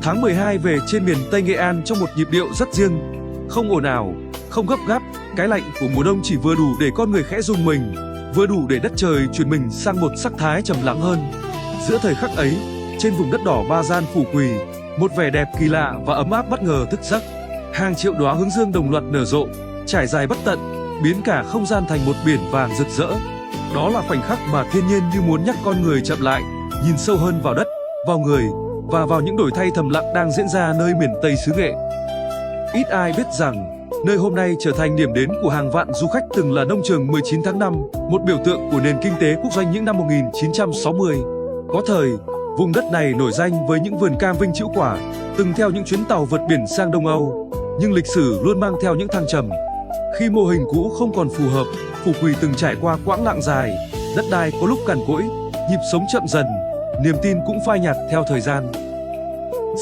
Tháng 12 về trên miền Tây Nghệ An trong một nhịp điệu rất riêng, không ồn ào, không gấp gáp, cái lạnh của mùa đông chỉ vừa đủ để con người khẽ rung mình, vừa đủ để đất trời chuyển mình sang một sắc thái trầm lắng hơn. Giữa thời khắc ấy, trên vùng đất đỏ Ba Gian Phù Quỳ, một vẻ đẹp kỳ lạ và ấm áp bất ngờ thức giấc. Hàng triệu đóa hướng dương đồng loạt nở rộ, trải dài bất tận, biến cả không gian thành một biển vàng rực rỡ. Đó là khoảnh khắc mà thiên nhiên như muốn nhắc con người chậm lại, nhìn sâu hơn vào đất, vào người và vào những đổi thay thầm lặng đang diễn ra nơi miền Tây xứ Nghệ. Ít ai biết rằng, nơi hôm nay trở thành điểm đến của hàng vạn du khách từng là nông trường 19 tháng 5, một biểu tượng của nền kinh tế quốc doanh những năm 1960. Có thời, vùng đất này nổi danh với những vườn cam vinh trĩu quả, từng theo những chuyến tàu vượt biển sang Đông Âu, nhưng lịch sử luôn mang theo những thăng trầm. Khi mô hình cũ không còn phù hợp, Phù Quỳ từng trải qua quãng lặng dài, đất đai có lúc cằn cỗi, nhịp sống chậm dần, niềm tin cũng phai nhạt theo thời gian.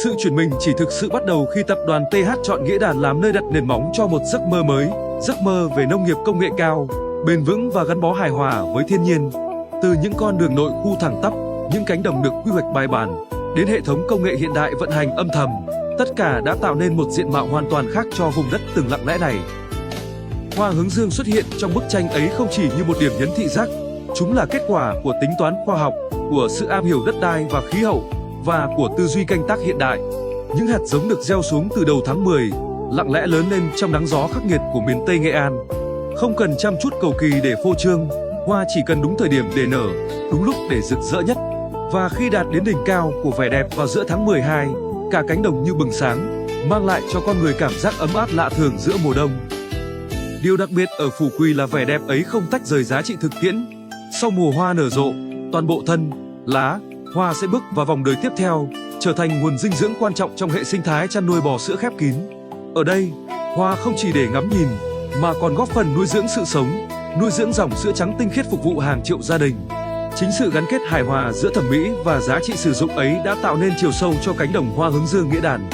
Sự chuyển mình chỉ thực sự bắt đầu khi tập đoàn TH chọn Nghĩa Đàn làm nơi đặt nền móng cho một giấc mơ mới, giấc mơ về nông nghiệp công nghệ cao, bền vững và gắn bó hài hòa với thiên nhiên. Từ những con đường nội khu thẳng tắp, những cánh đồng được quy hoạch bài bản, đến hệ thống công nghệ hiện đại vận hành âm thầm, tất cả đã tạo nên một diện mạo hoàn toàn khác cho vùng đất từng lặng lẽ này. Hoa hướng dương xuất hiện trong bức tranh ấy không chỉ như một điểm nhấn thị giác, chúng là kết quả của tính toán khoa học, của sự am hiểu đất đai và khí hậu, và của tư duy canh tác hiện đại. Những hạt giống được gieo xuống từ đầu tháng 10, lặng lẽ lớn lên trong nắng gió khắc nghiệt của miền Tây Nghệ An. Không cần chăm chút cầu kỳ để phô trương, hoa chỉ cần đúng thời điểm để nở, đúng lúc để rực rỡ nhất. Và khi đạt đến đỉnh cao của vẻ đẹp vào giữa tháng 12, cả cánh đồng như bừng sáng, mang lại cho con người cảm giác ấm áp lạ thường giữa mùa đông. Điều đặc biệt ở Phù Quỳ là vẻ đẹp ấy không tách rời giá trị thực tiễn. Sau mùa hoa nở rộ, toàn bộ thân, lá, hoa sẽ bước vào vòng đời tiếp theo, trở thành nguồn dinh dưỡng quan trọng trong hệ sinh thái chăn nuôi bò sữa khép kín. Ở đây, hoa không chỉ để ngắm nhìn, mà còn góp phần nuôi dưỡng sự sống, nuôi dưỡng dòng sữa trắng tinh khiết phục vụ hàng triệu gia đình. Chính sự gắn kết hài hòa giữa thẩm mỹ và giá trị sử dụng ấy đã tạo nên chiều sâu cho cánh đồng hoa hướng dương Nghĩa Đàn.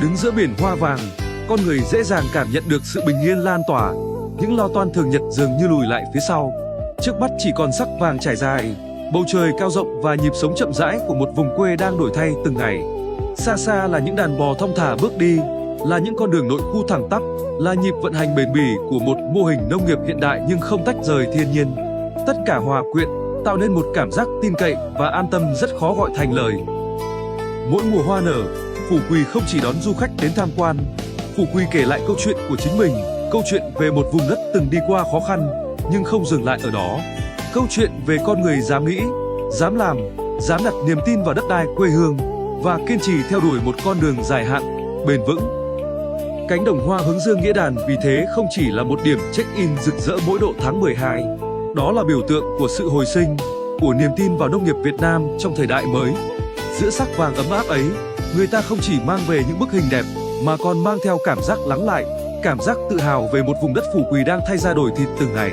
Đứng giữa biển hoa vàng, con người dễ dàng cảm nhận được sự bình yên lan tỏa, những lo toan thường nhật dường như lùi lại phía sau. Trước mắt chỉ còn sắc vàng trải dài, bầu trời cao rộng và nhịp sống chậm rãi của một vùng quê đang đổi thay từng ngày. Xa xa là những đàn bò thong thả bước đi, là những con đường nội khu thẳng tắp, là nhịp vận hành bền bỉ của một mô hình nông nghiệp hiện đại nhưng không tách rời thiên nhiên. Tất cả hòa quyện, tạo nên một cảm giác tin cậy và an tâm rất khó gọi thành lời. Mỗi mùa hoa nở, Phù Quỳ không chỉ đón du khách đến tham quan, Phù Quỳ kể lại câu chuyện của chính mình, câu chuyện về một vùng đất từng đi qua khó khăn, nhưng không dừng lại ở đó. Câu chuyện về con người dám nghĩ, dám làm, dám đặt niềm tin vào đất đai quê hương và kiên trì theo đuổi một con đường dài hạn, bền vững. Cánh đồng hoa hướng dương Nghĩa Đàn vì thế không chỉ là một điểm check-in rực rỡ mỗi độ tháng 12. Đó là biểu tượng của sự hồi sinh, của niềm tin vào nông nghiệp Việt Nam trong thời đại mới. Giữa sắc vàng ấm áp ấy, người ta không chỉ mang về những bức hình đẹp, mà còn mang theo cảm giác lắng lại, cảm giác tự hào về một vùng đất Phù Quỳ đang thay ra đổi thịt từng ngày.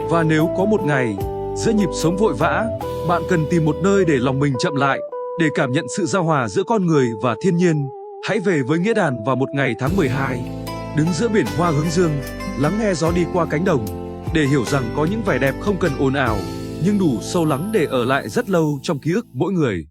Và nếu có một ngày, giữa nhịp sống vội vã, bạn cần tìm một nơi để lòng mình chậm lại, để cảm nhận sự giao hòa giữa con người và thiên nhiên, hãy về với Nghĩa Đàn vào một ngày tháng 12. Đứng giữa biển hoa hướng dương, lắng nghe gió đi qua cánh đồng, để hiểu rằng có những vẻ đẹp không cần ồn ào, nhưng đủ sâu lắng để ở lại rất lâu trong ký ức mỗi người.